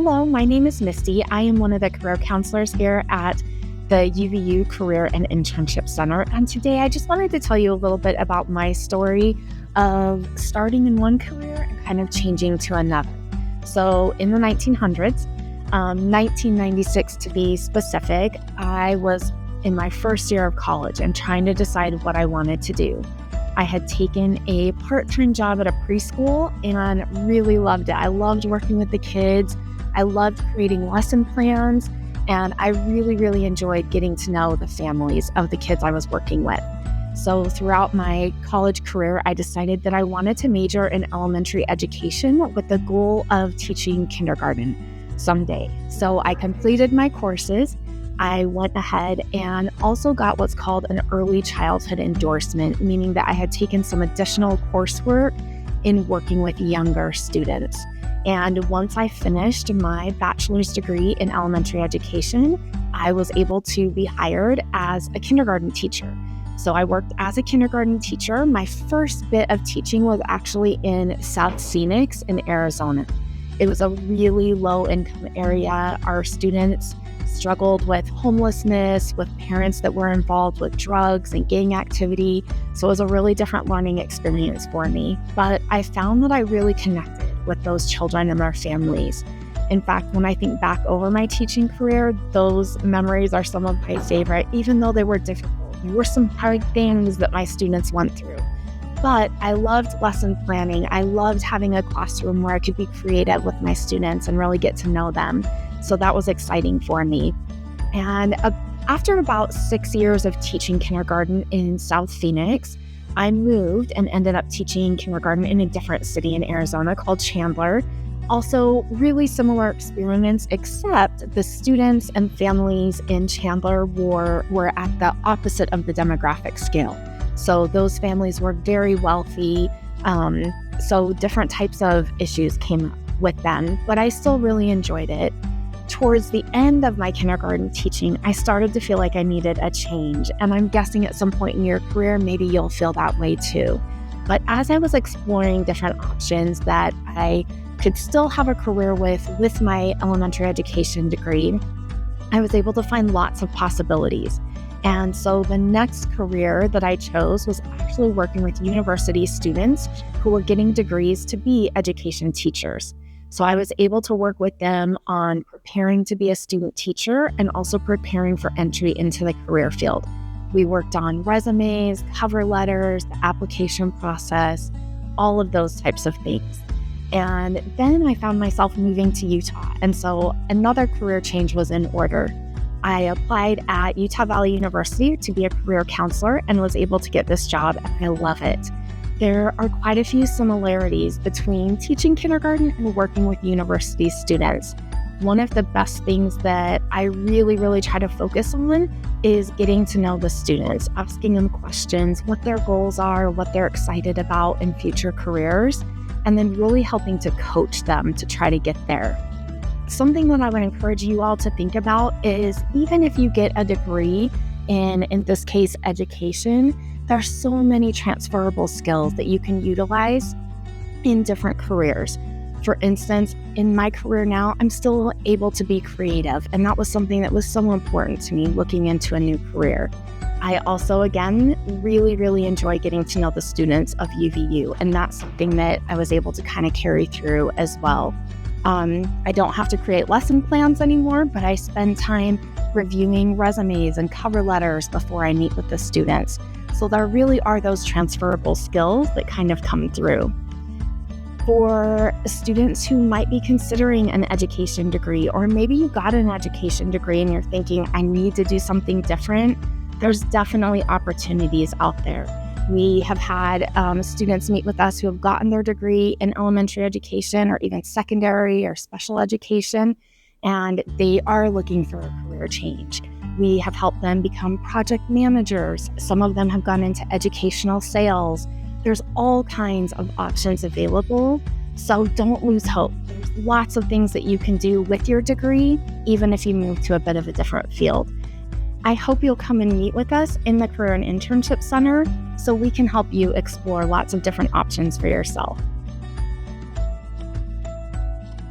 Hello, my name is Misty. I am one of the career counselors here at the UVU Career and Internship Center. And today I just wanted to tell you a little bit about my story of starting in one career and kind of changing to another. So in the 1900s, 1996 to be specific, I was in my first year of college and trying to decide what I wanted to do. I had taken a part-time job at a preschool and really loved it. I loved working with the kids. I loved creating lesson plans, and I really enjoyed getting to know the families of the kids I was working with. So throughout my college career, I decided that I wanted to major in elementary education with the goal of teaching kindergarten someday. So I completed my courses. I went ahead and also got what's called an early childhood endorsement, meaning that I had taken some additional coursework in working with younger students. And once I finished my bachelor's degree in elementary education, I was able to be hired as a kindergarten teacher. So I worked as a kindergarten teacher. My first bit of teaching was actually in South Phoenix in Arizona. It was a really low-income area. Our students struggled with homelessness, with parents that were involved with drugs and gang activity. So it was a really different learning experience for me. But I found that I really connected with those children and their families. In fact, when I think back over my teaching career, those memories are some of my favorite, even though they were difficult. There were some hard things that my students went through. But I loved lesson planning. I loved having a classroom where I could be creative with my students and really get to know them. So that was exciting for me. And after about 6 years of teaching kindergarten in South Phoenix, I moved and ended up teaching kindergarten in a different city in Arizona called Chandler. Also, really similar experiments, except the students and families in Chandler were at the opposite of the demographic scale. So those families were very wealthy. So different types of issues came up with them, but I still really enjoyed it. Towards the end of my kindergarten teaching, I started to feel like I needed a change. And I'm guessing at some point in your career, maybe you'll feel that way too. But as I was exploring different options that I could still have a career with my elementary education degree, I was able to find lots of possibilities. And so the next career that I chose was actually working with university students who were getting degrees to be education teachers. So I was able to work with them on preparing to be a student teacher and also preparing for entry into the career field. We worked on resumes, cover letters, the application process, all of those types of things. And then I found myself moving to Utah. And so another career change was in order. I applied at Utah Valley University to be a career counselor and was able to get this job, and I love it. There are quite a few similarities between teaching kindergarten and working with university students. One of the best things that I really try to focus on is getting to know the students, asking them questions, what their goals are, what they're excited about in future careers, and then really helping to coach them to try to get there. Something that I would encourage you all to think about is even if you get a degree in this case, education, there's so many transferable skills that you can utilize in different careers. For instance, in my career now, I'm still able to be creative, and that was something that was so important to me looking into a new career. I also, again, really enjoy getting to know the students of UVU, and that's something that I was able to kind of carry through as well. I don't have to create lesson plans anymore, but I spend time reviewing resumes and cover letters before I meet with the students. So there really are those transferable skills that kind of come through. For students who might be considering an education degree, or maybe you got an education degree and you're thinking, I need to do something different, there's definitely opportunities out there. We have had students meet with us who have gotten their degree in elementary education or even secondary or special education, and they are looking for a career change. We have helped them become project managers. Some of them have gone into educational sales. There's all kinds of options available, so don't lose hope. There's lots of things that you can do with your degree, even if you move to a bit of a different field. I hope you'll come and meet with us in the Career and Internship Center so we can help you explore lots of different options for yourself.